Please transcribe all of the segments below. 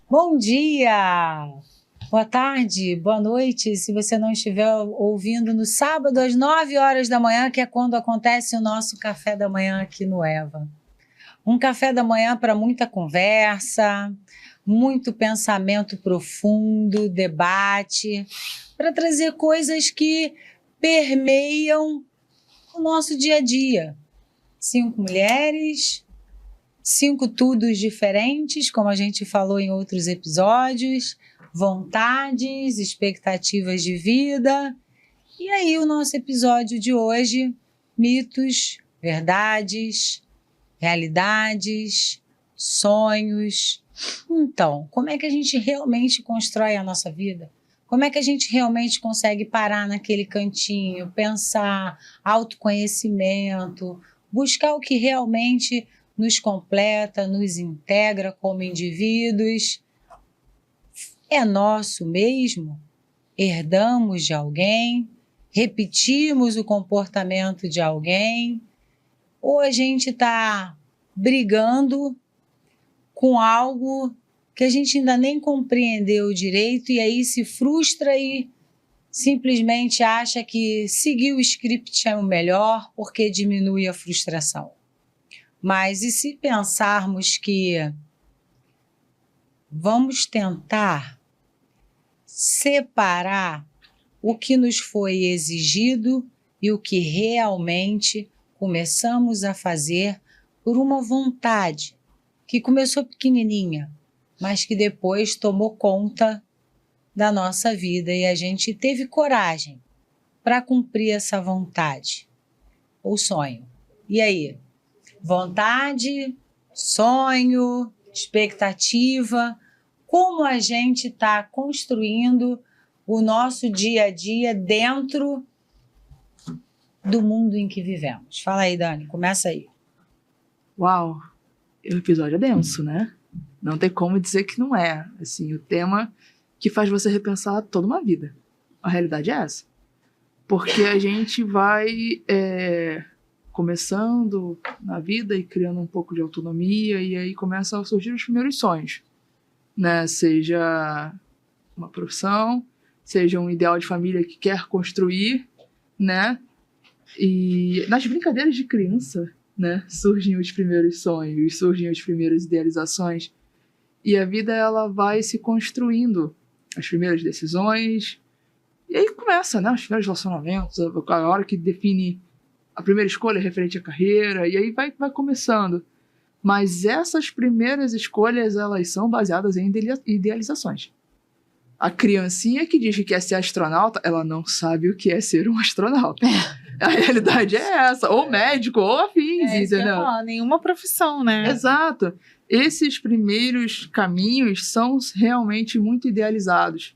Bom dia, boa tarde, boa noite, se você não estiver ouvindo no sábado às 9 horas da manhã, que é quando acontece o nosso café da manhã aqui no EVA. Um café da manhã para muita conversa, muito pensamento profundo, debate, para trazer coisas que permeiam o nosso dia a dia. 5 mulheres, 5 tudos diferentes, como a gente falou em outros episódios, vontades, expectativas de vida. E aí o nosso episódio de hoje, mitos, verdades, realidades, sonhos. Então, como é que a gente realmente constrói a nossa vida? Como é que a gente realmente consegue parar naquele cantinho, pensar, autoconhecimento, buscar o que realmente nos completa, nos integra como indivíduos? É nosso mesmo? Herdamos de alguém? Repetimos o comportamento de alguém? Ou a gente está brigando com algo que a gente ainda nem compreendeu direito e aí se frustra e simplesmente acha que seguir o script é o melhor porque diminui a frustração? Mas e se pensarmos que vamos tentar separar o que nos foi exigido e o que realmente começamos a fazer por uma vontade que começou pequenininha, mas que depois tomou conta da nossa vida e a gente teve coragem para cumprir essa vontade ou sonho. E aí? Vontade, sonho, expectativa, como a gente está construindo o nosso dia a dia dentro do mundo em que vivemos. Fala aí, Dani, começa aí. Uau, o episódio é denso, né? Não tem como dizer que não é. Assim, o tema que faz você repensar toda uma vida. A realidade é essa. Porque a gente vai começando na vida e criando um pouco de autonomia e aí começam a surgir os primeiros sonhos, né? Seja uma profissão, seja um ideal de família que quer construir, né? E nas brincadeiras de criança, né, surgem os primeiros sonhos, surgem as primeiras idealizações e a vida ela vai se construindo, as primeiras decisões e aí começa, né, os primeiros relacionamentos, a hora que define a primeira escolha referente à carreira e aí vai começando, mas essas primeiras escolhas elas são baseadas em idealizações. A criancinha que diz que quer ser astronauta, ela não sabe o que é ser um astronauta. A realidade é essa, ou médico, ou afins, entendeu? Nenhuma profissão, né? Exato. Esses primeiros caminhos são realmente muito idealizados.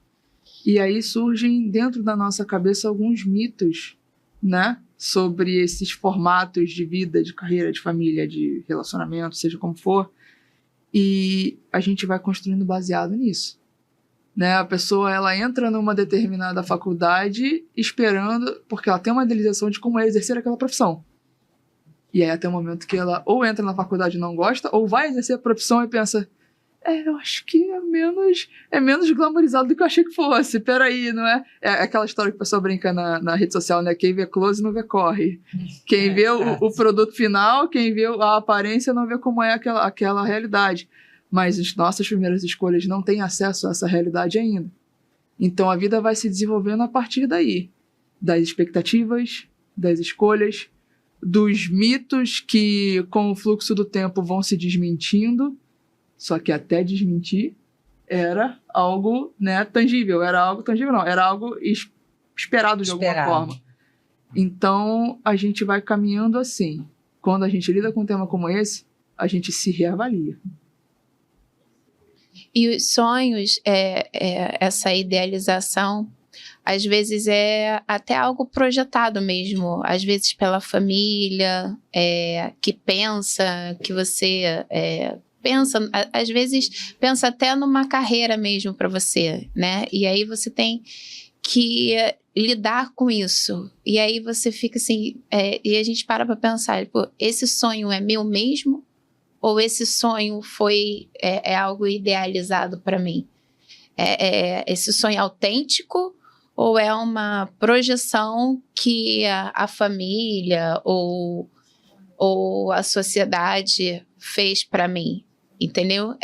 E aí surgem dentro da nossa cabeça alguns mitos, né? Sobre esses formatos de vida, de carreira, de família, de relacionamento, seja como for. E a gente vai construindo baseado nisso. Né, a pessoa ela entra numa determinada faculdade esperando, porque ela tem uma idealização de como é exercer aquela profissão. E aí até o momento que ela ou entra na faculdade e não gosta, ou vai exercer a profissão e pensa, eu acho que é menos glamorizado do que eu achei que fosse, peraí, não é? É aquela história que o pessoal brinca na rede social, né? Quem vê close não vê corre. Quem vê o produto final, quem vê a aparência não vê como é aquela realidade. Mas as nossas primeiras escolhas não têm acesso a essa realidade ainda. Então a vida vai se desenvolvendo a partir daí. Das expectativas, das escolhas, dos mitos que com o fluxo do tempo vão se desmentindo, só que até desmentir era algo, né, tangível. Era algo tangível não, era algo esperado de alguma forma. Então a gente vai caminhando assim. Quando a gente lida com um tema como esse, a gente se reavalia. E os sonhos, essa idealização, às vezes é até algo projetado mesmo, às vezes pela família, que pensa, que você pensa, às vezes pensa até numa carreira mesmo para você, né? E aí você tem que lidar com isso. E aí você fica assim, e a gente para pensar, esse sonho é meu mesmo? ou esse sonho é algo idealizado para mim? Esse sonho autêntico ou é uma projeção que a família ou a sociedade fez para mim? Entendeu?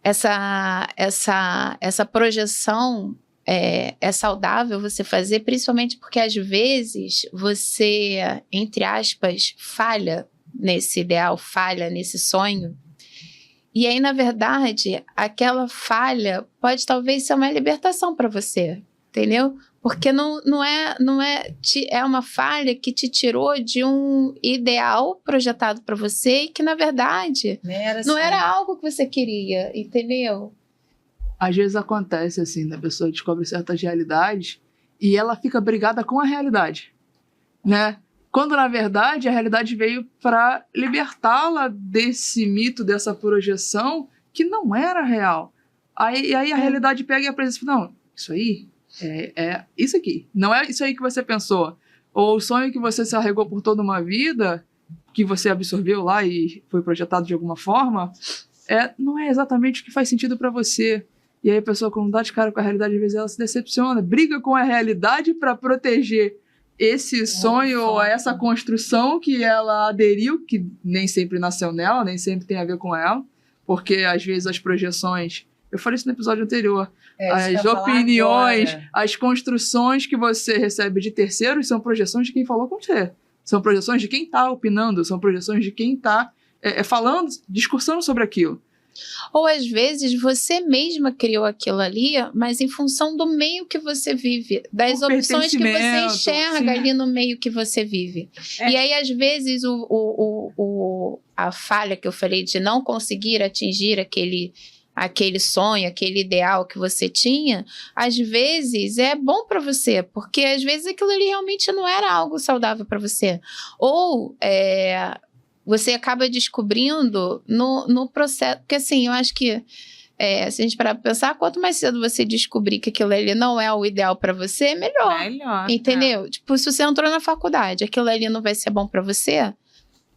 Essa projeção é saudável você fazer, principalmente porque às vezes você, entre aspas, falha nesse ideal, falha nesse sonho. E aí, na verdade, aquela falha pode talvez ser uma libertação para você, entendeu? Porque é uma falha que te tirou de um ideal projetado para você e que, na verdade, não era algo que você queria, entendeu? Às vezes acontece assim, né? A pessoa descobre certas realidades e ela fica brigada com a realidade, né? Quando, na verdade, a realidade veio para libertá-la desse mito, dessa projeção que não era real. Aí a realidade pega e apresenta, não, isso aí é isso aqui, não é isso aí que você pensou. Ou o sonho que você se arregou por toda uma vida, que você absorveu lá e foi projetado de alguma forma, não é exatamente o que faz sentido para você. E aí a pessoa, quando dá de cara com a realidade, às vezes ela se decepciona, briga com a realidade para proteger esse sonho ou essa construção que ela aderiu, que nem sempre nasceu nela, nem sempre tem a ver com ela, porque às vezes as projeções, eu falei isso no episódio anterior, as opiniões, as construções que você recebe de terceiros são projeções de quem falou com você, são projeções de quem está opinando, são projeções de quem está falando, discursando sobre aquilo. Ou às vezes você mesma criou aquilo ali, mas em função do meio que você vive, das opções que você enxerga ali no meio que você vive. E aí, às vezes, a falha que eu falei de não conseguir atingir aquele sonho, aquele ideal que você tinha, às vezes é bom para você, porque às vezes aquilo ali realmente não era algo saudável para você. Ou você acaba descobrindo no processo, porque assim, eu acho que se a gente parar pra pensar, quanto mais cedo você descobrir que aquilo ali não é o ideal pra você, melhor. Entendeu? Tipo, se você entrou na faculdade, aquilo ali não vai ser bom pra você,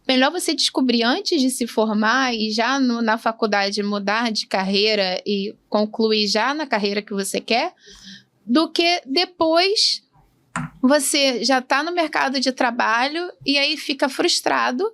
melhor você descobrir antes de se formar e já na faculdade mudar de carreira e concluir já na carreira que você quer, do que depois você já tá no mercado de trabalho e aí fica frustrado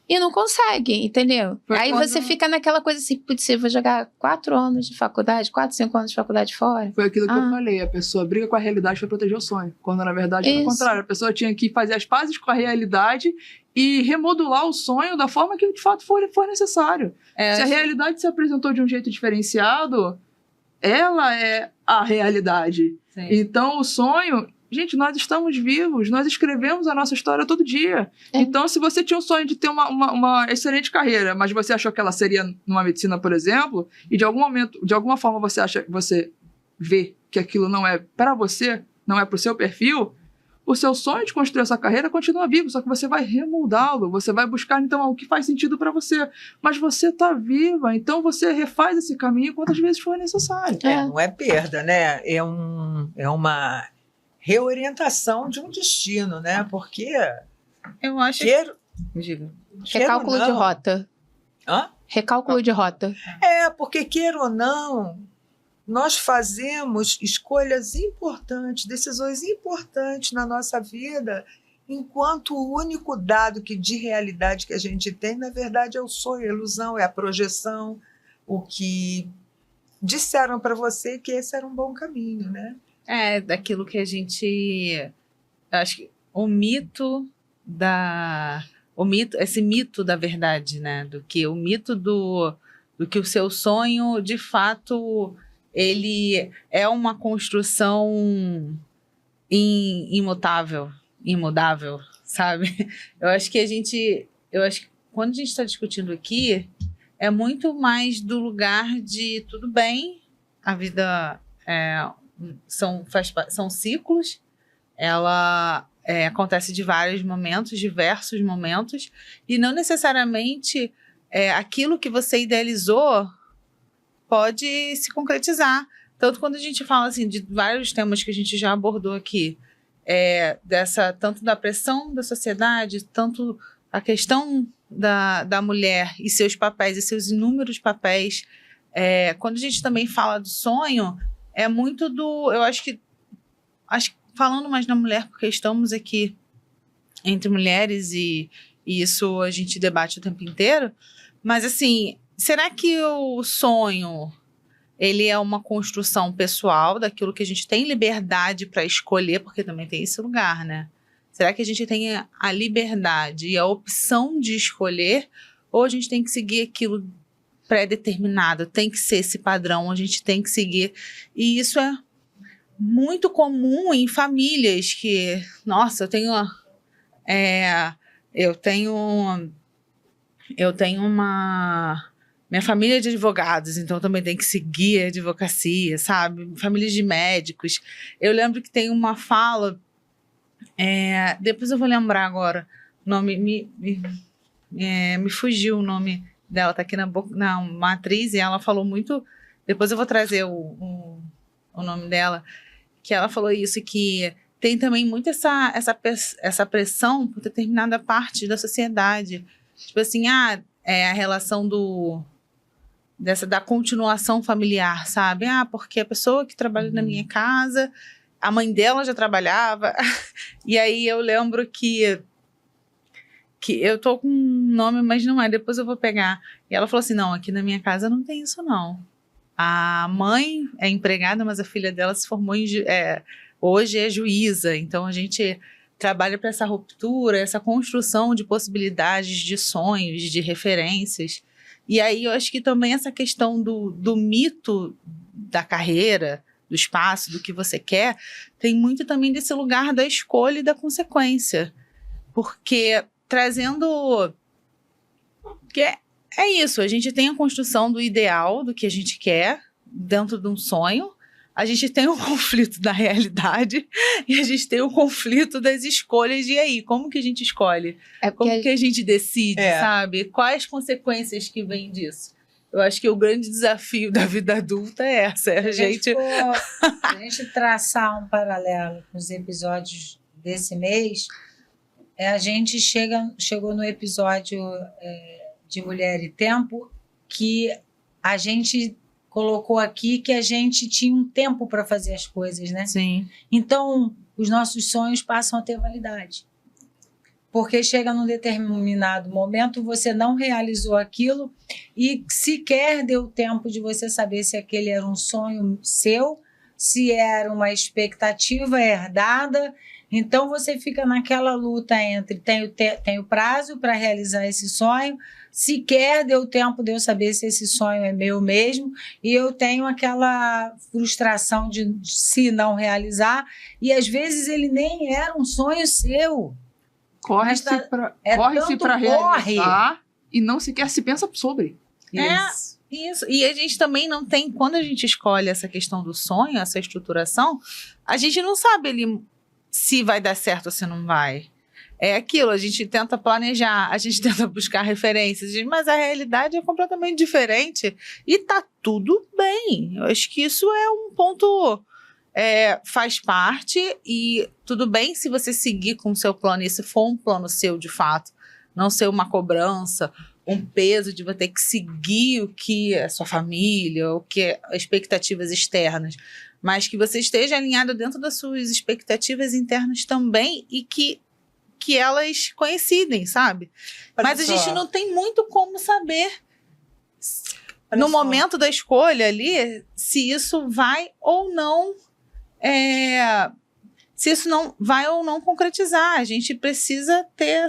e não consegue, entendeu? Aí você fica naquela coisa assim, putz, eu vou jogar 4 anos de faculdade, 4, 5 anos de faculdade fora. Foi aquilo que eu falei, a pessoa briga com a realidade para proteger o sonho. Quando, na verdade, é o contrário. A pessoa tinha que fazer as pazes com a realidade e remodular o sonho da forma que, de fato, for necessário. Se a realidade se apresentou de um jeito diferenciado, ela é a realidade. Sim. Então, o sonho... Gente, nós estamos vivos, nós escrevemos a nossa história todo dia. Então, se você tinha um sonho de ter uma excelente carreira, mas você achou que ela seria numa medicina, por exemplo, e de alguma forma você vê que aquilo não é para você, não é para o seu perfil, o seu sonho de construir essa carreira continua vivo, só que você vai remoldá-lo, você vai buscar, então, o que faz sentido para você. Mas você está viva, então você refaz esse caminho quantas vezes for necessário. Não é perda, né? É uma reorientação de um destino, né? Porque eu acho recálculo de rota. Recálculo de rota. Porque queira ou não, nós fazemos escolhas importantes, decisões importantes na nossa vida, enquanto o único dado de realidade que a gente tem, na verdade, é o sonho, a ilusão, é a projeção, o que disseram para você que esse era um bom caminho, né? Daquilo que a gente... Acho que esse mito da verdade, né? O mito do que o seu sonho, de fato, ele é uma construção imutável, sabe? Eu acho que quando a gente está discutindo aqui, é muito mais do lugar de tudo bem, a vida são ciclos, ela acontece de diversos momentos, e não necessariamente aquilo que você idealizou pode se concretizar. Tanto quando a gente fala assim, de vários temas que a gente já abordou aqui, tanto da pressão da sociedade, tanto a questão da mulher e seus papéis, e seus inúmeros papéis, quando a gente também fala do sonho, é muito eu acho que falando mais da mulher, porque estamos aqui entre mulheres e isso a gente debate o tempo inteiro, mas assim, será que o sonho, ele é uma construção pessoal daquilo que a gente tem liberdade para escolher, porque também tem esse lugar, né? Será que a gente tem a liberdade e a opção de escolher, ou a gente tem que seguir aquilo pré-determinado, tem que ser esse padrão, a gente tem que seguir, e isso é muito comum em famílias que, nossa, eu tenho minha família é de advogados, então também tem que seguir a advocacia, sabe? Famílias de médicos. Eu lembro que tem uma fala, depois eu vou lembrar agora, o nome, me fugiu o nome dela, tá aqui uma atriz, e ela falou muito, depois eu vou trazer o nome dela, que ela falou isso, que tem também muito essa pressão por determinada parte da sociedade. Tipo assim, a relação da continuação familiar, sabe? Porque a pessoa que trabalha na minha casa, a mãe dela já trabalhava. E aí eu lembro que eu tô com um nome, mas não é, depois eu vou pegar. E ela falou assim, não, aqui na minha casa não tem isso, não. A mãe é empregada, mas a filha dela se formou hoje é juíza. Então a gente trabalha para essa ruptura, essa construção de possibilidades, de sonhos, de referências. E aí eu acho que também essa questão do mito da carreira, do espaço, do que você quer, tem muito também desse lugar da escolha e da consequência. Porque trazendo... que é isso, a gente tem a construção do ideal, do que a gente quer, dentro de um sonho, a gente tem o conflito da realidade e a gente tem o conflito das escolhas. E aí, como que a gente escolhe? Como que a gente decide, sabe? Quais consequências que vêm disso? Eu acho que o grande desafio da vida adulta é essa, a gente traçar um paralelo com os episódios desse mês, a gente chegou no episódio de Mulher e Tempo, que a gente colocou aqui que a gente tinha um tempo para fazer as coisas, né? Sim. Então, os nossos sonhos passam a ter validade. Porque chega num determinado momento, você não realizou aquilo e sequer deu tempo de você saber se aquele era um sonho seu, se era uma expectativa herdada. Então, você fica naquela luta entre tem o prazo para realizar esse sonho, sequer deu tempo de eu saber se esse sonho é meu mesmo, e eu tenho aquela frustração de se não realizar, e às vezes ele nem era um sonho seu. Corre-se para realizar e não sequer se pensa sobre. Isso. E a gente também não tem, quando a gente escolhe essa questão do sonho, essa estruturação, a gente não sabe se vai dar certo ou se não vai. É aquilo, a gente tenta planejar, a gente tenta buscar referências, mas a realidade é completamente diferente e tá tudo bem. Eu acho que isso é um ponto, faz parte, e tudo bem se você seguir com o seu plano, e se for um plano seu de fato, não ser uma cobrança, um peso de você ter que seguir o que a sua família, o que as expectativas externas, mas que você esteja alinhado dentro das suas expectativas internas também, e que elas coincidem, sabe? Mas a gente não tem muito como saber, no momento da escolha ali, se isso vai ou não, se isso não vai ou não concretizar. A gente precisa ter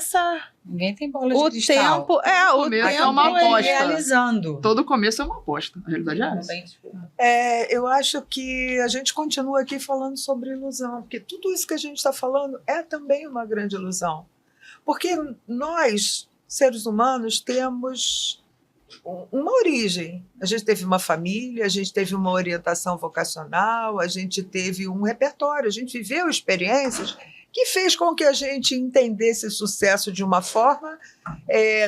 Ninguém tem bola de cristal. O tempo é uma aposta. Realizando. Todo começo é uma aposta. A realidade é essa. Eu acho que a gente continua aqui falando sobre ilusão, porque tudo isso que a gente está falando é também uma grande ilusão. Porque nós, seres humanos, temos uma origem. A gente teve uma família, a gente teve uma orientação vocacional, a gente teve um repertório, a gente viveu experiências que fez com que a gente entendesse sucesso de uma forma,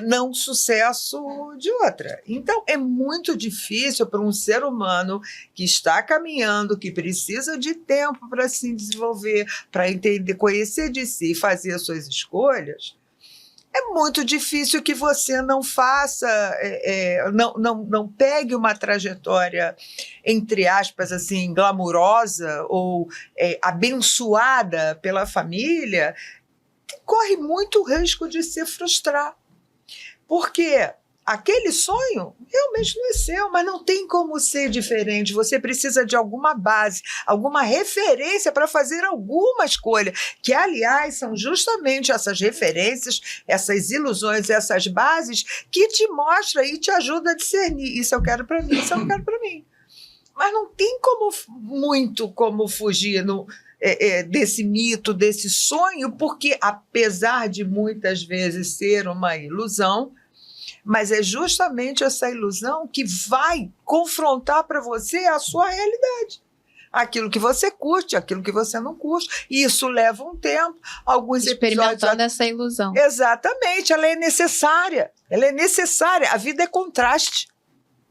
não sucesso de outra. Então, é muito difícil para um ser humano que está caminhando, que precisa de tempo para se desenvolver, para entender, conhecer de si e fazer as suas escolhas, é muito difícil que você não faça, não pegue uma trajetória, entre aspas, assim, glamurosa ou abençoada pela família, corre muito risco de se frustrar. Porque aquele sonho realmente não é seu, mas não tem como ser diferente. Você precisa de alguma base, alguma referência para fazer alguma escolha, que, aliás, são justamente essas referências, essas ilusões, essas bases que te mostram e te ajudam a discernir. Isso eu quero para mim, isso eu não quero para mim. Mas não tem como fugir desse mito, desse sonho, porque, apesar de muitas vezes ser uma ilusão, mas é justamente essa ilusão que vai confrontar para você a sua realidade. Aquilo que você curte, aquilo que você não curte. E isso leva um tempo, alguns experimentando essa ilusão. Exatamente, ela é necessária. Ela é necessária. A vida é contraste.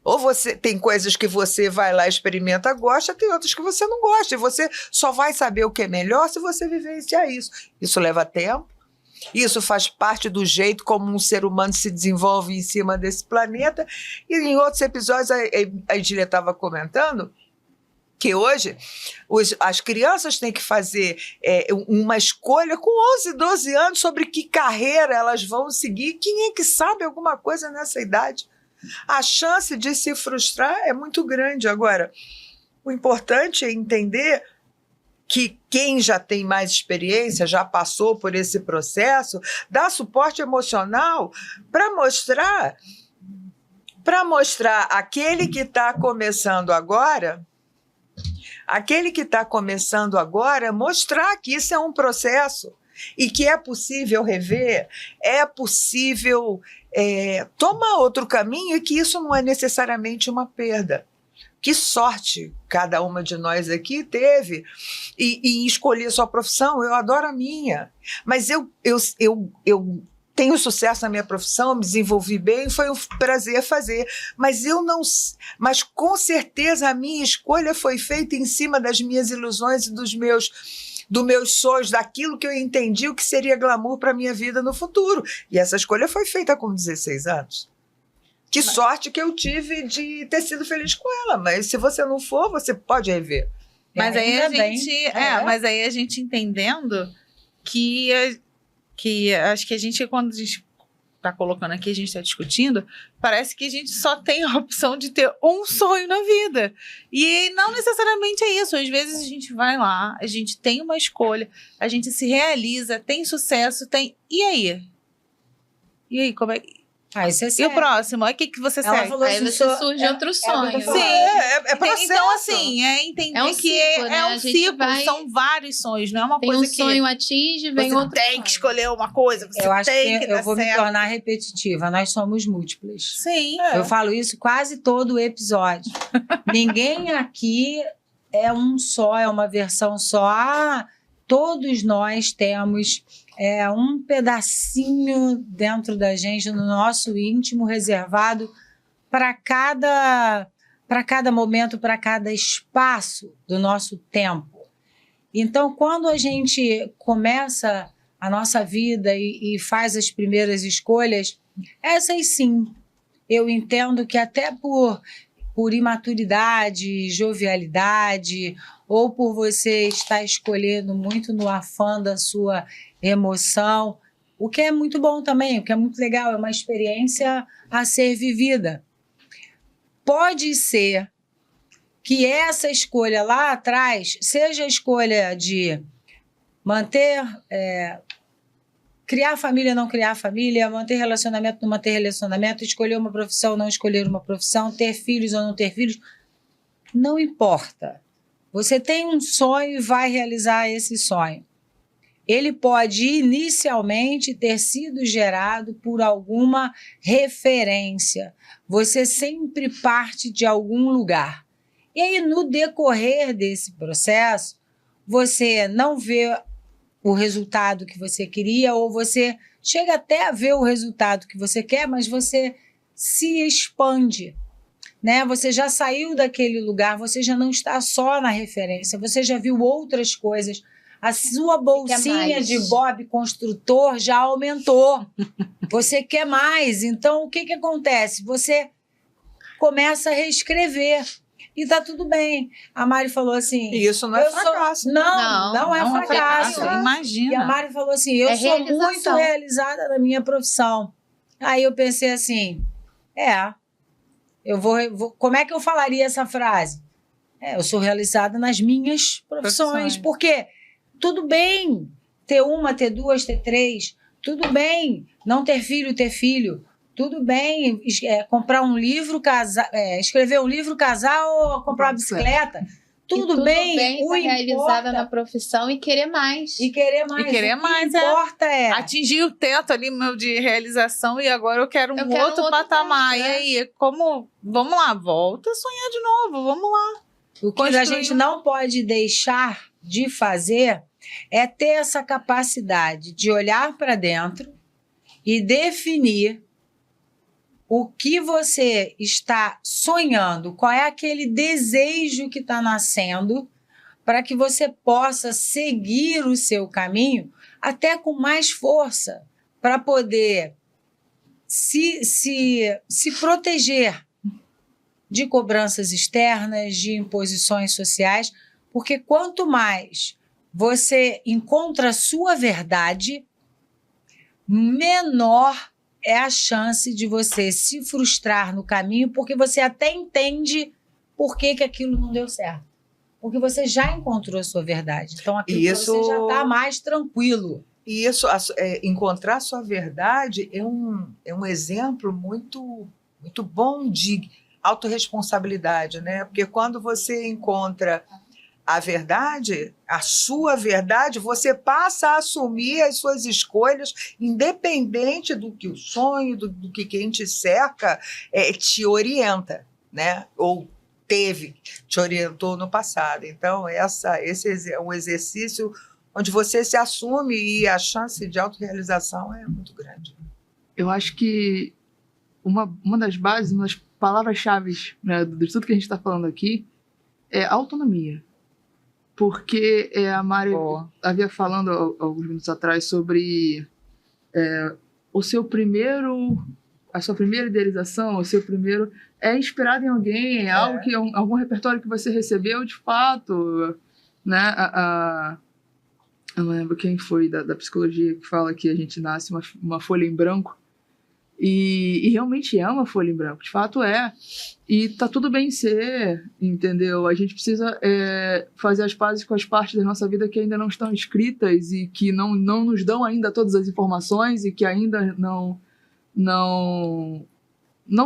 Ou você tem coisas que você vai lá, experimenta, gosta, tem outras que você não gosta. E você só vai saber o que é melhor se você vivenciar isso. Isso leva tempo. Isso faz parte do jeito como um ser humano se desenvolve em cima desse planeta. E em outros episódios, a Edília estava comentando que hoje as crianças têm que fazer uma escolha com 11, 12 anos sobre que carreira elas vão seguir. Quem é que sabe alguma coisa nessa idade? A chance de se frustrar é muito grande. Agora, o importante é entender que quem já tem mais experiência, já passou por esse processo, dá suporte emocional para mostrar aquele que está começando agora, mostrar que isso é um processo e que é possível rever, é possível tomar outro caminho e que isso não é necessariamente uma perda. Que sorte cada uma de nós aqui teve em escolher sua profissão. Eu adoro a minha, mas eu tenho sucesso na minha profissão, me desenvolvi bem, foi um prazer fazer, mas com certeza a minha escolha foi feita em cima das minhas ilusões e dos meus sonhos, daquilo que eu entendi o que seria glamour para a minha vida no futuro. E essa escolha foi feita com 16 anos. Que sorte que eu tive de ter sido feliz com ela, mas se você não for, você pode rever. Mas aí mas aí a gente entendendo que acho que a gente, quando a gente está colocando aqui, a gente está discutindo, parece que a gente só tem a opção de ter um sonho na vida. E não necessariamente é isso. Às vezes a gente vai lá, a gente tem uma escolha, a gente se realiza, tem sucesso, tem... E aí? E aí, como é... Isso é e o próximo? Aí o que você segue? Aí você surge outro sonho. Sim. É processo. Então, assim, entender um que ciclo, né? é um ciclo, são vários sonhos, não é uma coisa que... Tem um sonho atinge, vem outro Você tem que escolher uma coisa, você eu acho tem que dar eu vou certo. me tornar repetitiva. Nós somos múltiplas. Sim. Eu falo isso quase todo episódio. Ninguém aqui é um só, é uma versão só. Todos nós temos um pedacinho dentro da gente, no nosso íntimo, reservado para cada momento, para cada espaço do nosso tempo. Então, quando a gente começa a nossa vida e faz as primeiras escolhas, essas sim, eu entendo que até por imaturidade, jovialidade, ou por você estar escolhendo muito no afã da sua emoção, o que é muito bom também, o que é muito legal, é uma experiência a ser vivida. Pode ser que essa escolha lá atrás seja a escolha de manter, criar família, não criar família, manter relacionamento, não manter relacionamento, escolher uma profissão, não escolher uma profissão, ter filhos ou não ter filhos, não importa. Você tem um sonho e vai realizar esse sonho. Ele pode inicialmente ter sido gerado por alguma referência. Você sempre parte de algum lugar. E aí, no decorrer desse processo, você não vê o resultado que você queria, ou você chega até a ver o resultado que você quer, mas você se expande. Né? Você já saiu daquele lugar, você já não está só na referência, você já viu outras coisas a sua bolsinha mais. de Bob construtor já aumentou. Você quer mais. Então, o que acontece? Você começa a reescrever. E tá tudo bem. A Mari falou assim... E isso não é fracasso. Não é fracasso. E a Imagina. Mari falou assim, eu sou muito realização. realizada na minha profissão. Aí eu pensei assim, eu vou... Como é que eu falaria essa frase? Eu sou realizada nas minhas profissões. Porque tudo bem ter uma, ter duas, ter três. Tudo bem não ter filho, ter filho. Tudo bem comprar um livro, escrever um livro, casar ou comprar uma bicicleta. Tudo bem estar realizada na profissão e querer mais. E querer mais. E querer mais, O que importa atingir o teto ali meu de realização e agora eu quero Eu um quero outro um outro patamar. teto, E aí, vamos lá, volta a sonhar de novo, vamos lá. O que a gente não pode deixar de fazer é ter essa capacidade de olhar para dentro e definir o que você está sonhando, qual é aquele desejo que está nascendo, para que você possa seguir o seu caminho até com mais força, para poder se proteger de cobranças externas, de imposições sociais, porque quanto mais você encontra a sua verdade, menor é a chance de você se frustrar no caminho, porque você até entende por que aquilo não deu certo. Porque você já encontrou a sua verdade. Então, aquilo você já está mais tranquilo. E isso, encontrar a sua verdade é um exemplo muito, muito bom de autorresponsabilidade, né? Porque quando você encontra a verdade, a sua verdade, você passa a assumir as suas escolhas, independente do que o sonho, do que quem te cerca te orienta, né? Ou te orientou no passado. Então, esse é um exercício onde você se assume e a chance de autorrealização é muito grande. Eu acho que uma das bases, uma das palavras-chave, né, de tudo que a gente está falando aqui é autonomia. Porque a Mari havia falando alguns minutos atrás sobre a sua primeira idealização, o seu primeiro é inspirado em alguém, algo que algum repertório que você recebeu de fato, né? Eu não lembro quem foi da psicologia que fala que a gente nasce uma folha em branco. E realmente é uma folha em branco, de fato é. E tá tudo bem ser, entendeu? A gente precisa fazer as pazes com as partes da nossa vida que ainda não estão escritas e que não nos dão ainda todas as informações e que ainda não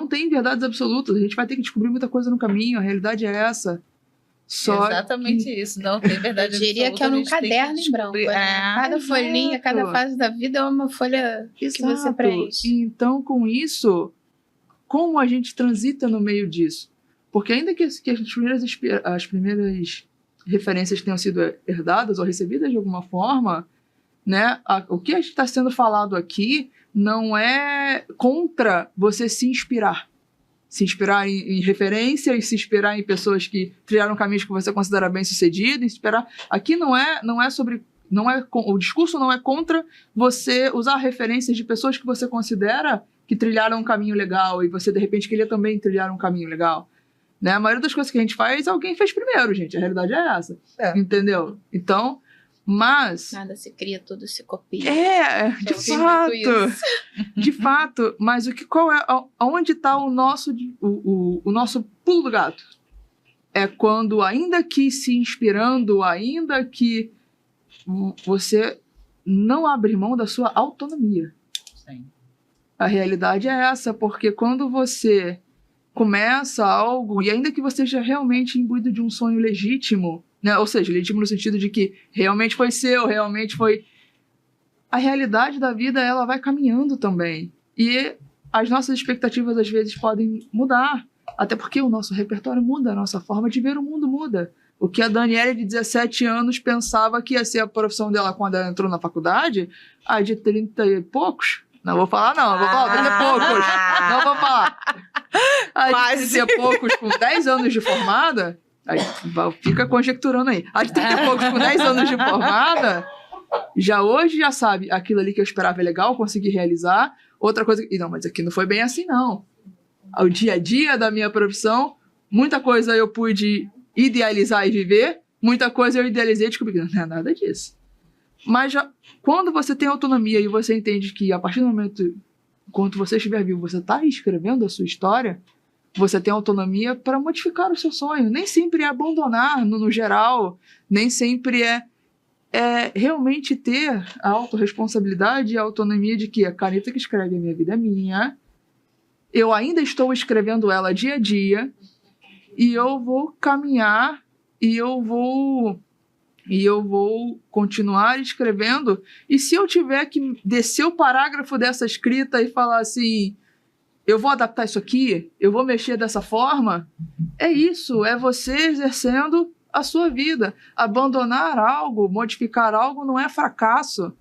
tem verdades absolutas. A gente vai ter que descobrir muita coisa no caminho, a realidade é essa. Exatamente isso, não tem verdade Eu diria absoluta, que é a um gente tem que caderno em descobrir. branco. Cada folhinha, cada fase da vida é uma folha que você preenche. Então, com isso, como a gente transita no meio disso? Porque ainda que as primeiras referências tenham sido herdadas ou recebidas de alguma forma, né, o que está sendo falado aqui não é contra você se inspirar. Se inspirar em referências, se inspirar em pessoas que trilharam caminhos que você considera bem-sucedido, aqui o discurso não é contra você usar referências de pessoas que você considera que trilharam um caminho legal e você, de repente, queria também trilhar um caminho legal. Né? A maioria das coisas que a gente faz, alguém fez primeiro, gente. A realidade é essa. Entendeu? Então, mas... Nada se cria, tudo se copia. De fato. De fato. Mas onde está o nosso pulo do gato? É quando, ainda que se inspirando, ainda que você não abre mão da sua autonomia. Sim. A realidade é essa, porque quando você começa algo, e ainda que você esteja realmente imbuído de um sonho legítimo, né? Ou seja, legítimo no sentido de que realmente foi seu, realmente foi... A realidade da vida, ela vai caminhando também. E as nossas expectativas, às vezes, podem mudar. Até porque o nosso repertório muda, a nossa forma de ver o mundo muda. O que a Daniela, de 17 anos, pensava que ia ser a profissão dela quando ela entrou na faculdade, a de 30 e poucos... Não vou falar, não. Vou falar 30 e poucos. Não vou falar. A de 30 e poucos, com 10 anos de formada... Aí, fica conjecturando aí. A de 30 e poucos, com 10 anos de formada, hoje já sabe, aquilo ali que eu esperava é legal, consegui realizar. Outra coisa, e não, mas aqui não foi bem assim, não. O dia a dia da minha profissão, muita coisa eu pude idealizar e viver, muita coisa eu idealizei e descobri que não é nada disso. Mas quando você tem autonomia e você entende que a partir do momento, enquanto você estiver vivo, você está escrevendo a sua história, você tem autonomia para modificar o seu sonho. Nem sempre é abandonar no geral, nem sempre é realmente ter a autorresponsabilidade e a autonomia de que a caneta que escreve a minha vida é minha, eu ainda estou escrevendo ela dia a dia, e eu vou caminhar, e eu vou continuar escrevendo, e se eu tiver que descer o parágrafo dessa escrita e falar assim, eu vou adaptar isso aqui, eu vou mexer dessa forma, é isso, é você exercendo a sua vida. Abandonar algo, modificar algo não é fracasso,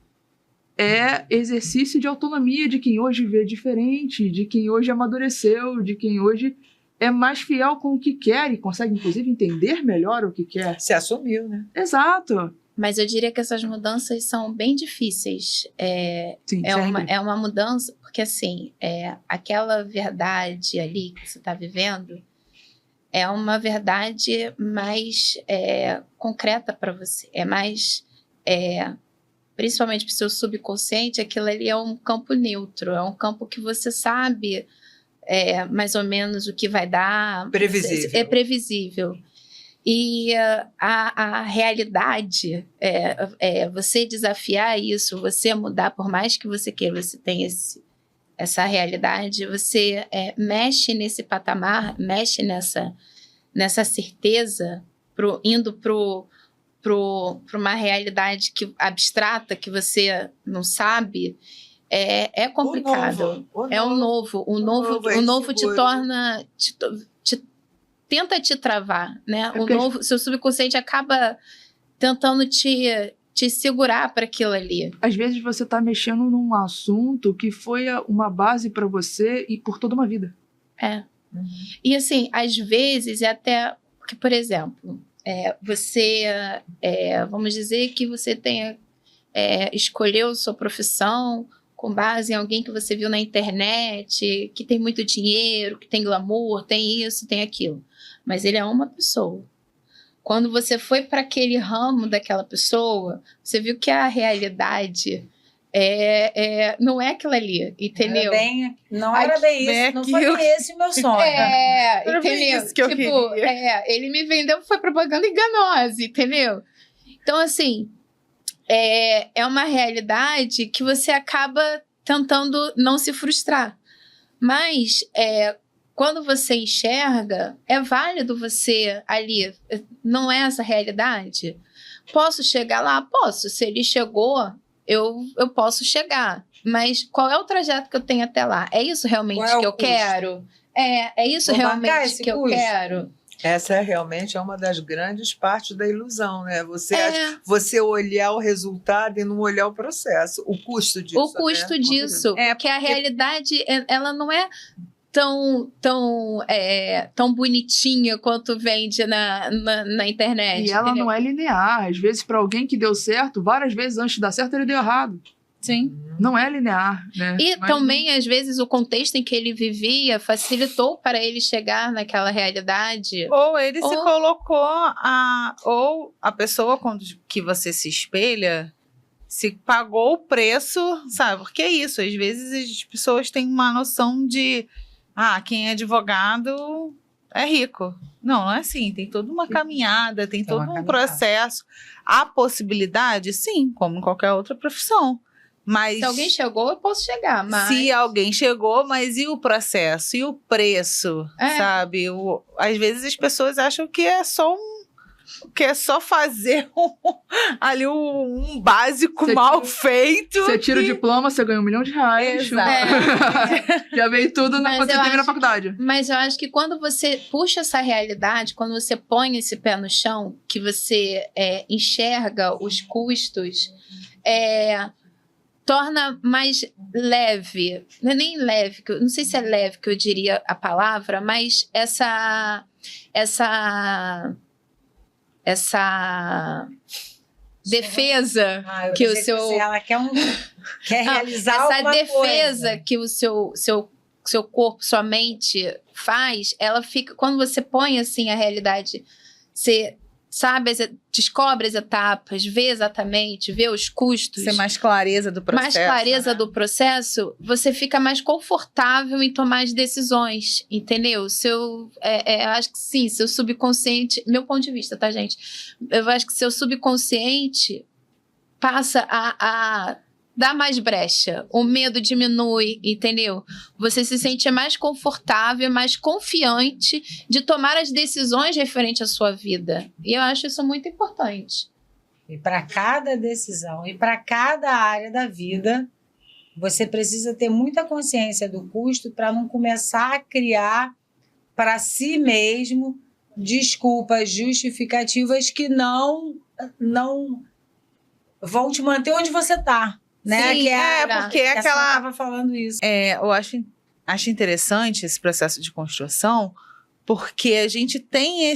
é exercício de autonomia de quem hoje vê diferente, de quem hoje amadureceu, de quem hoje é mais fiel com o que quer e consegue, inclusive, entender melhor o que quer. Se assumiu, né? Exato. Mas eu diria que essas mudanças são bem difíceis. Sim, É uma mudança, porque assim, aquela verdade ali que você está vivendo é uma verdade mais concreta para você. É mais, principalmente para o seu subconsciente, aquilo ali é um campo neutro, é um campo que você sabe mais ou menos o que vai dar. Previsível. É previsível. E a realidade, você desafiar isso, você mudar, por mais que você queira, você tenha essa realidade, você mexe nesse patamar, mexe nessa certeza, indo para uma realidade abstrata que você não sabe, é complicado. O novo te torna... Tenta te travar, né? Seu subconsciente acaba tentando te segurar para aquilo ali. Às vezes você está mexendo num assunto que foi uma base para você e por toda uma vida. Uhum. E assim, às vezes até que, por exemplo, você, vamos dizer que você tenha escolheu sua profissão com base em alguém que você viu na internet, que tem muito dinheiro, que tem glamour, tem isso, tem aquilo. Mas ele é uma pessoa. Quando você foi para aquele ramo daquela pessoa, você viu que a realidade não é aquilo ali, entendeu? Não era bem isso, não foi esse o meu sonho. Entendeu? Isso que eu queria. Ele me vendeu, foi propaganda enganosa, entendeu? Então, assim, é uma realidade que você acaba tentando não se frustrar. Mas quando você enxerga, é válido você ali, não é essa realidade? Posso chegar lá? Posso. Se ele chegou, eu posso chegar. Mas qual é o trajeto que eu tenho até lá? É isso realmente que eu quero? É isso realmente que eu quero? Essa realmente é uma das grandes partes da ilusão, né? Você olhar o resultado e não olhar o processo, o custo disso. O custo disso, porque a realidade ela não é tão bonitinha quanto vende na internet. E ela não é linear. Às vezes, para alguém que deu certo, várias vezes antes de dar certo, ele deu errado. Sim. Não é linear, né? E também, às vezes, o contexto em que ele vivia facilitou para ele chegar naquela realidade. Ou ele se colocou, ou a pessoa que você se espelha se pagou o preço, sabe? Porque é isso, às vezes as pessoas têm uma noção de quem é advogado é rico. Não é assim, tem toda uma caminhada, tem todo um processo. Há possibilidade? Sim, como em qualquer outra profissão. Mas se alguém chegou, eu posso chegar. Mas... Se alguém chegou, mas e o processo? E o preço? Sabe? Às vezes as pessoas acham que é só fazer um básico mal feito. Você tira o diploma, você ganha R$1 milhão. Já veio tudo quando você termina a faculdade. Mas eu acho que quando você puxa essa realidade, quando você põe esse pé no chão, que você enxerga os custos, torna mais leve. Não é nem leve, não sei se é leve que eu diria a palavra, mas essa defesa eu que o pensei seu... ela quer realizar essa alguma defesa coisa. que o seu corpo, sua mente faz, ela fica... Quando você põe, assim, a realidade, você sabe, descobre as etapas, vê exatamente, vê os custos. Ter mais clareza do processo. Mais clareza do processo, você fica mais confortável em tomar as decisões, entendeu? Acho que sim, seu subconsciente... Meu ponto de vista, tá, gente? Eu acho que seu subconsciente passa a dar mais brecha. O medo diminui, entendeu? Você se sente mais confortável, mais confiante de tomar as decisões referentes à sua vida. E eu acho isso muito importante. E para cada decisão e para cada área da vida, você precisa ter muita consciência do custo para não começar a criar para si mesmo desculpas justificativas que não vão te manter onde você está. Né? Sim, porque é aquela... estava falando isso. Eu acho interessante esse processo de construção, porque a gente tem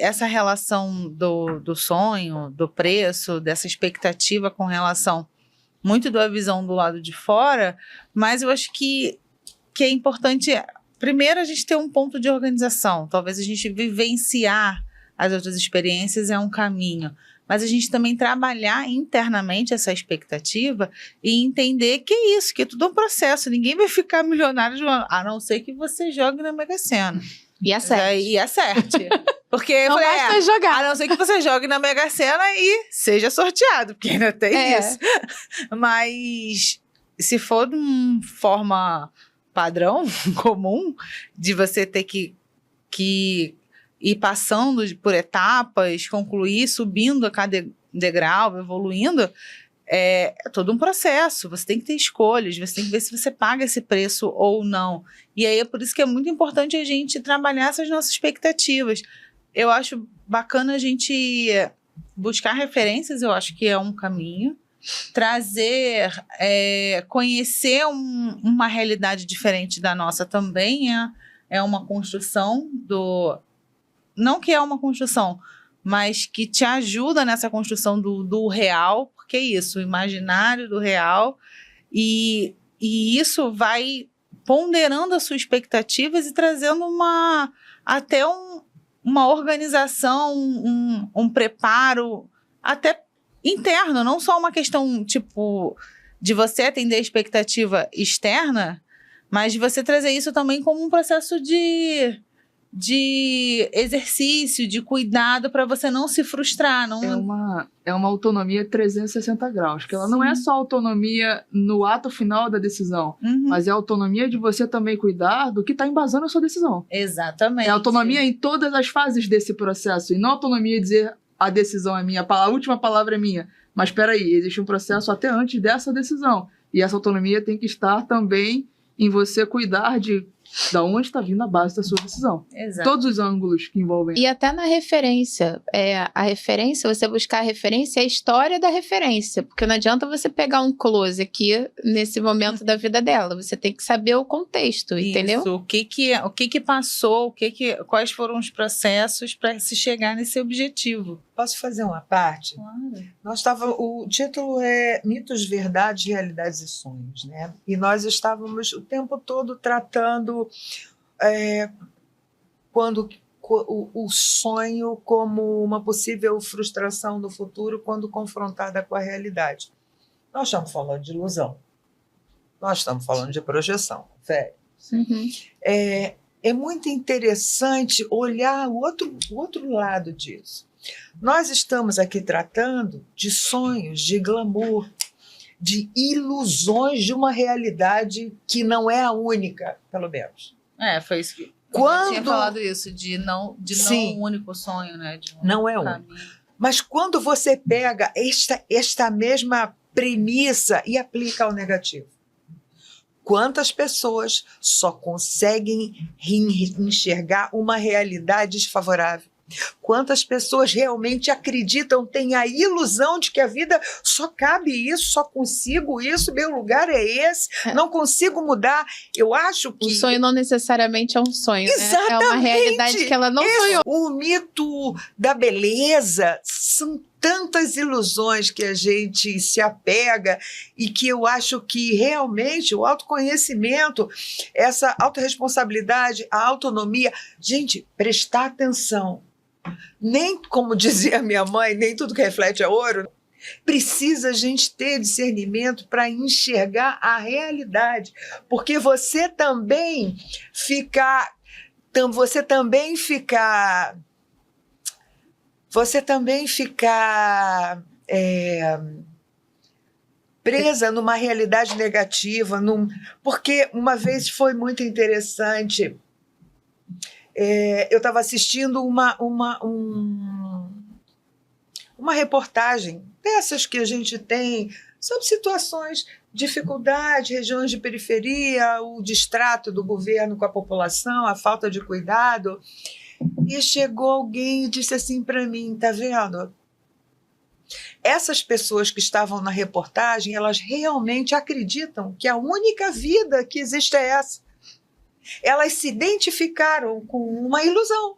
essa relação do sonho, do preço, dessa expectativa com relação muito da visão do lado de fora, mas eu acho que é importante, primeiro, a gente ter um ponto de organização. Talvez a gente vivenciar as outras experiências é um caminho, mas a gente também trabalhar internamente essa expectativa e entender que é isso, que é tudo um processo. Ninguém vai ficar milionário a não ser que você jogue na Mega Sena. E acerte. E acerte. Porque não basta jogar. A não ser que você jogue na Mega Sena e seja sorteado, porque ainda tem isso. Mas se for de uma forma padrão, comum, de você ter que ir passando por etapas, concluir, subindo a cada degrau, evoluindo, é todo um processo. Você tem que ter escolhas, você tem que ver se você paga esse preço ou não. E aí é por isso que é muito importante a gente trabalhar essas nossas expectativas. Eu acho bacana a gente buscar referências, eu acho que é um caminho. Trazer, conhecer uma realidade diferente da nossa também é uma construção não que é uma construção, mas que te ajuda nessa construção do real, porque é isso, o imaginário do real, e isso vai ponderando as suas expectativas e trazendo até uma organização, um preparo, até interno, não só uma questão, tipo, de você atender a expectativa externa, mas de você trazer isso também como um processo de exercício, de cuidado para você não se frustrar. É uma autonomia 360 graus, que ela não é só autonomia no ato final da decisão, mas é a autonomia de você também cuidar do que está embasando a sua decisão. Exatamente. É autonomia em todas as fases desse processo, e não autonomia de dizer a decisão é minha, a última palavra é minha. Mas espera aí, existe um processo até antes dessa decisão, e essa autonomia tem que estar também em você cuidar de onde está vindo a base da sua decisão. Exato. Todos os ângulos que envolvem. E até na referência. A referência, você buscar a referência, é a história da referência. Porque não adianta você pegar um close aqui nesse momento da vida dela. Você tem que saber o contexto, entendeu? Isso, o que passou, quais foram os processos para se chegar nesse objetivo. Posso fazer uma parte? Claro. O título é Mitos, Verdades, Realidades e Sonhos, né? E nós estávamos o tempo todo tratando o sonho como uma possível frustração no futuro quando confrontada com a realidade. Nós estamos falando de ilusão. Nós estamos falando de projeção, velho. Uhum. É muito interessante olhar o outro lado disso. Nós estamos aqui tratando de sonhos, de glamour, de ilusões de uma realidade que não é a única, pelo menos. Foi isso que eu tinha falado isso, de não um único sonho, né? Não é único. Mas quando você pega esta mesma premissa e aplica ao negativo, quantas pessoas só conseguem enxergar uma realidade desfavorável? Quantas pessoas realmente acreditam, têm a ilusão de que a vida só cabe isso, só consigo isso, meu lugar é esse, não consigo mudar. Eu acho que... O sonho não necessariamente é um sonho, né? É uma Exatamente. realidade que ela não sonhou. O mito da beleza são tantas ilusões que a gente se apega e que eu acho que realmente o autoconhecimento, essa autorresponsabilidade, a autonomia, gente, prestar atenção. Nem, como dizia minha mãe, nem tudo que reflete é ouro. Precisa a gente ter discernimento para enxergar a realidade, porque você também fica presa numa realidade negativa, porque uma vez foi muito interessante. Eu estava assistindo uma reportagem dessas que a gente tem sobre situações, dificuldade, regiões de periferia, o distrato do governo com a população, a falta de cuidado. E chegou alguém e disse assim para mim, tá vendo? Essas pessoas que estavam na reportagem, elas realmente acreditam que a única vida que existe é essa. Elas se identificaram com uma ilusão.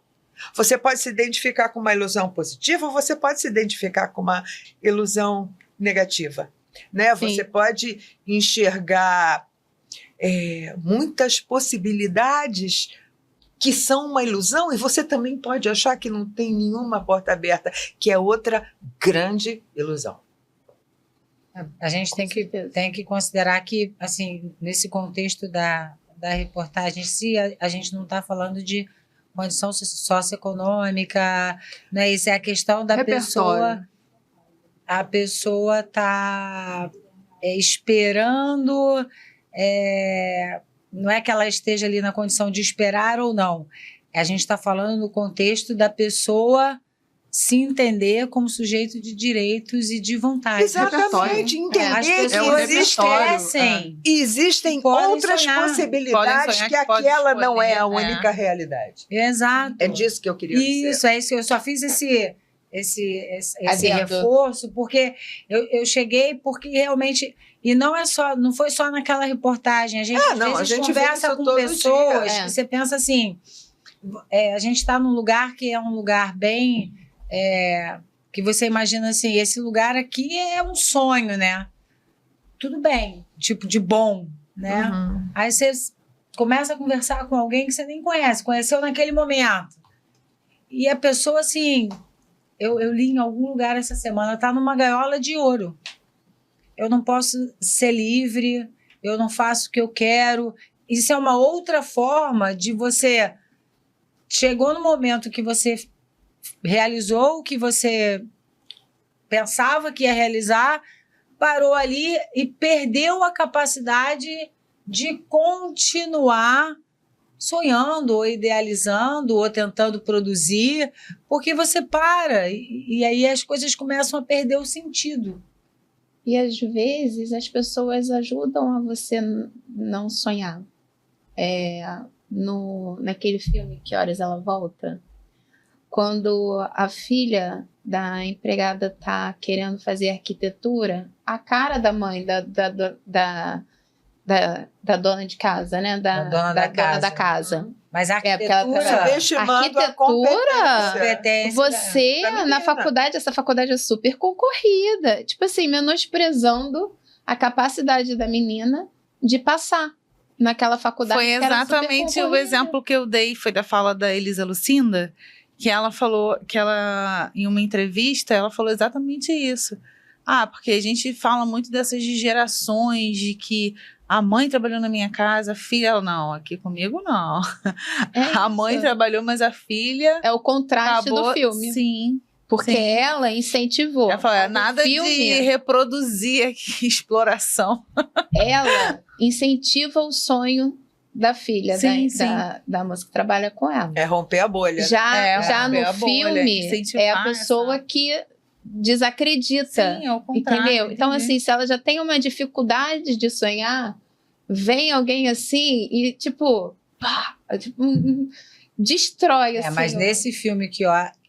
Você pode se identificar com uma ilusão positiva ou você pode se identificar com uma ilusão negativa, né? Você pode enxergar muitas possibilidades que são uma ilusão e você também pode achar que não tem nenhuma porta aberta, que é outra grande ilusão. A gente tem que considerar que, assim, nesse contexto da reportagem, se a gente não está falando de condição socioeconômica, né? Isso é a questão da pessoa. A pessoa está esperando, não é que ela esteja ali na condição de esperar ou não. A gente está falando no contexto da pessoa se entender como sujeito de direitos e de vontade. Exatamente, entender que existem outras possibilidades, que aquela não é a única realidade. Exato. É disso que eu queria dizer. Isso, é isso. Eu só fiz esse reforço, porque eu cheguei porque realmente... E não foi só naquela reportagem. A gente, às vezes, conversa com pessoas e você pensa assim, a gente está num lugar que é um lugar bem... que você imagina assim, esse lugar aqui é um sonho, né? Tudo bem, tipo de bom, né? Uhum. Aí você começa a conversar com alguém que você nem conheceu naquele momento. E a pessoa, assim, eu li em algum lugar essa semana, tá numa gaiola de ouro. Eu não posso ser livre, eu não faço o que eu quero. Isso é uma outra forma de você... Chegou no momento que você realizou o que você pensava que ia realizar, parou ali e perdeu a capacidade de continuar sonhando, ou idealizando, ou tentando produzir, porque você para e aí as coisas começam a perder o sentido. E às vezes as pessoas ajudam a você não sonhar. Naquele filme Que Horas Ela Volta, quando a filha da empregada está querendo fazer arquitetura, a cara da mãe da dona de casa, né? Da dona da casa. Mas a arquitetura, você, na faculdade, essa faculdade é super concorrida. Tipo assim, menosprezando a capacidade da menina de passar naquela faculdade. Foi exatamente o exemplo que eu dei, foi da fala da Elisa Lucinda, que ela falou, em uma entrevista, ela falou exatamente isso. Porque a gente fala muito dessas gerações, de que a mãe trabalhou na minha casa, a filha, não, aqui comigo não. A mãe trabalhou, mas a filha... É o contraste do filme. Sim. Porque ela incentivou. Ela falou, nada de reproduzir aqui, exploração. Ela incentiva o sonho da filha, da moça que trabalha com ela. É romper a bolha. Já no filme, é a pessoa que desacredita. Sim, é o contrário. Entendeu? Então, assim, se ela já tem uma dificuldade de sonhar, vem alguém assim e, tipo, destrói, assim. Mas nesse filme que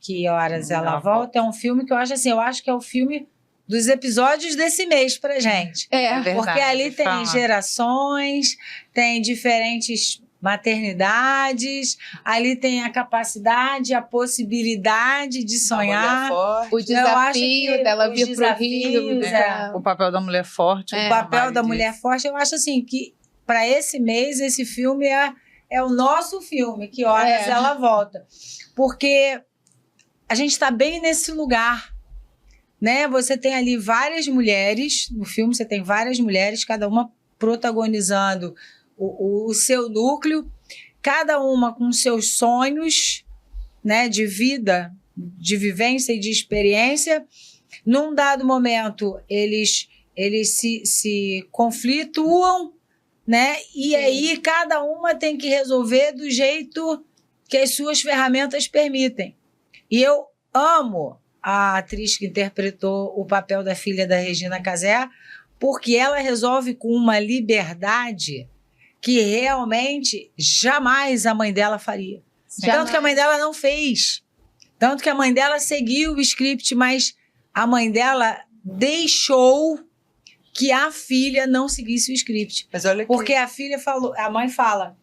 Que Horas Ela Volta é um filme que eu acho que é o filme dos episódios desse mês pra gente. verdade, Porque ali tem fala. gerações, tem diferentes maternidades, ali tem a capacidade, a possibilidade de A mulher sonhar. forte. O acho desafio que dela os vir pro Rio. desafios, pra- O papel da mulher forte. O papel da mulher forte, eu acho assim que para esse mês, esse filme é o nosso filme, Que Horas Ela Volta. Porque a gente está bem nesse lugar, né? Você tem ali várias mulheres, no filme você tem várias mulheres, cada uma protagonizando o seu núcleo, cada uma com seus sonhos, né, de vida, de vivência e de experiência. Num dado momento, eles se conflituam, né? E aí cada uma tem que resolver do jeito que as suas ferramentas permitem. E eu amo a atriz que interpretou o papel da filha da Regina Casé, porque ela resolve com uma liberdade que realmente jamais a mãe dela faria. Tanto que a mãe dela não fez. Tanto que a mãe dela seguiu o script, mas a mãe dela deixou que a filha não seguisse o script. Mas olha que... Porque a filha falou, a mãe fala,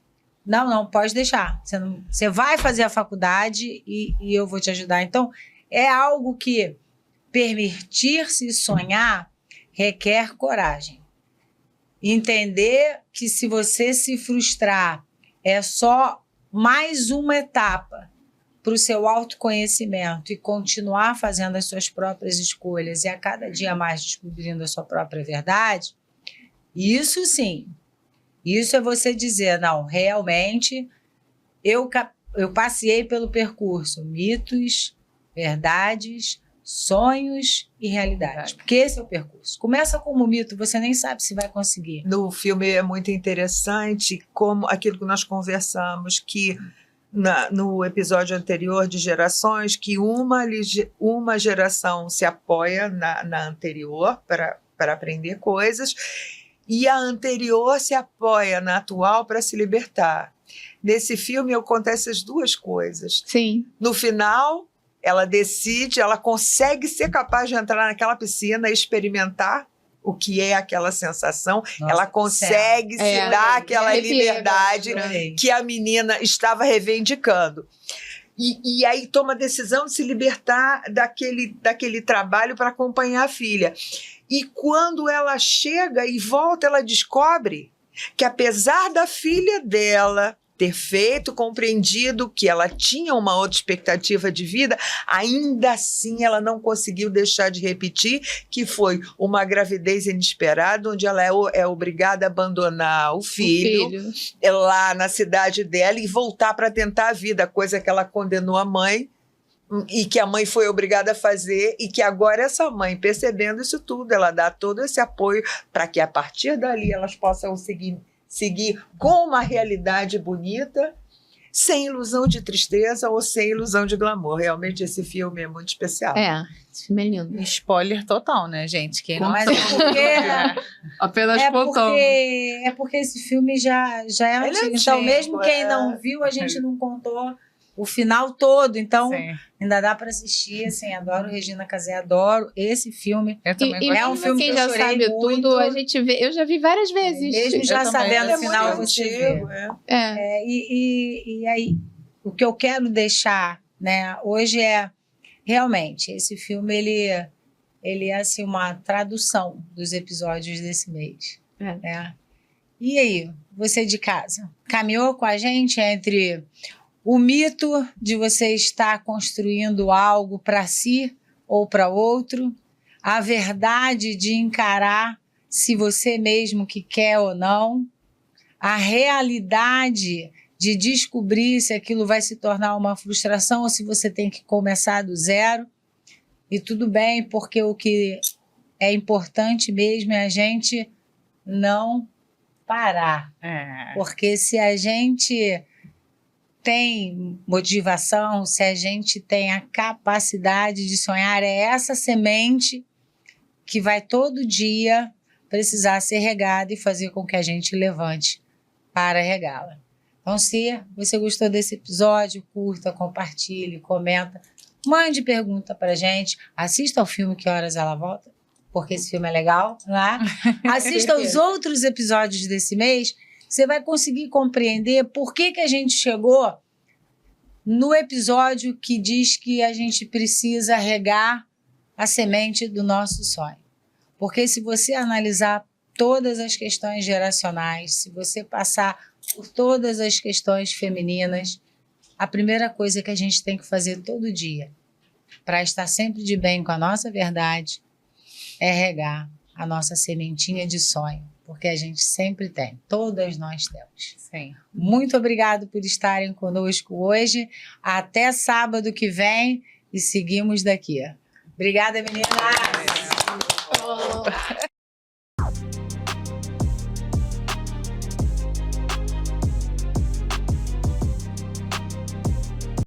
não, pode deixar. Você vai fazer a faculdade e eu vou te ajudar. Então, é algo que permitir-se sonhar requer coragem. Entender que se você se frustrar é só mais uma etapa para o seu autoconhecimento e continuar fazendo as suas próprias escolhas e a cada dia mais descobrindo a sua própria verdade, isso sim, isso é você dizer, não, realmente eu passei pelo percurso, mitos, verdades, sonhos e realidades, porque esse é o percurso. Começa como mito, você nem sabe se vai conseguir. No filme é muito interessante como aquilo que nós conversamos, que no episódio anterior de gerações, que uma geração se apoia na anterior para aprender coisas e a anterior se apoia na atual para se libertar. Nesse filme acontecem as duas coisas. Sim. No final, ela decide, ela consegue ser capaz de entrar naquela piscina e experimentar o que é aquela sensação. Nossa, ela consegue se dar aquela liberdade que a menina estava reivindicando. E aí toma a decisão de se libertar daquele trabalho para acompanhar a filha. E quando ela chega e volta, ela descobre que, apesar da filha dela ter compreendido que ela tinha uma outra expectativa de vida, ainda assim ela não conseguiu deixar de repetir que foi uma gravidez inesperada, onde ela é obrigada a abandonar o filho lá na cidade dela e voltar para tentar a vida, coisa que ela condenou a mãe e que a mãe foi obrigada a fazer, e que agora essa mãe, percebendo isso tudo, ela dá todo esse apoio para que a partir dali elas possam seguir com uma realidade bonita, sem ilusão de tristeza ou sem ilusão de glamour. Realmente esse filme é muito especial. Esse filme é lindo. Spoiler total, né, gente? Quem não Mas é porque... Apenas contando. É porque esse filme já é antigo. Então, mesmo quem não viu, a gente não contou o final todo. Então, ainda dá para assistir. Assim, adoro Regina Casé, adoro esse filme. Eu também É um filme quem que já eu chorei sabe muito. tudo, a gente vê. Eu já vi várias vezes. Mesmo já sabendo o final, muito você vê. antigo, E aí, o que eu quero deixar, né, hoje é realmente esse filme ele é assim, uma tradução dos episódios desse mês. Né? E aí, você de casa, caminhou com a gente entre o mito de você estar construindo algo para si ou para outro, a verdade de encarar se você mesmo que quer ou não, a realidade de descobrir se aquilo vai se tornar uma frustração ou se você tem que começar do zero. E tudo bem, porque o que é importante mesmo é a gente não parar. Porque se a gente tem motivação, se a gente tem a capacidade de sonhar, é essa semente que vai todo dia precisar ser regada e fazer com que a gente levante para regá-la. Então, se você gostou desse episódio, curta, compartilhe, comenta, Mande pergunta pra gente. Assista ao filme Que Horas Ela Volta, porque esse filme é legal, né? Assista aos outros episódios desse mês. Você vai conseguir compreender por que a gente chegou no episódio que diz que a gente precisa regar a semente do nosso sonho. Porque se você analisar todas as questões geracionais, se você passar por todas as questões femininas, a primeira coisa que a gente tem que fazer todo dia, para estar sempre de bem com a nossa verdade, é regar a nossa sementinha de sonho. Porque a gente sempre tem, todas nós temos. Sim. Muito obrigado por estarem conosco hoje. Até sábado que vem e seguimos daqui. Obrigada, meninas!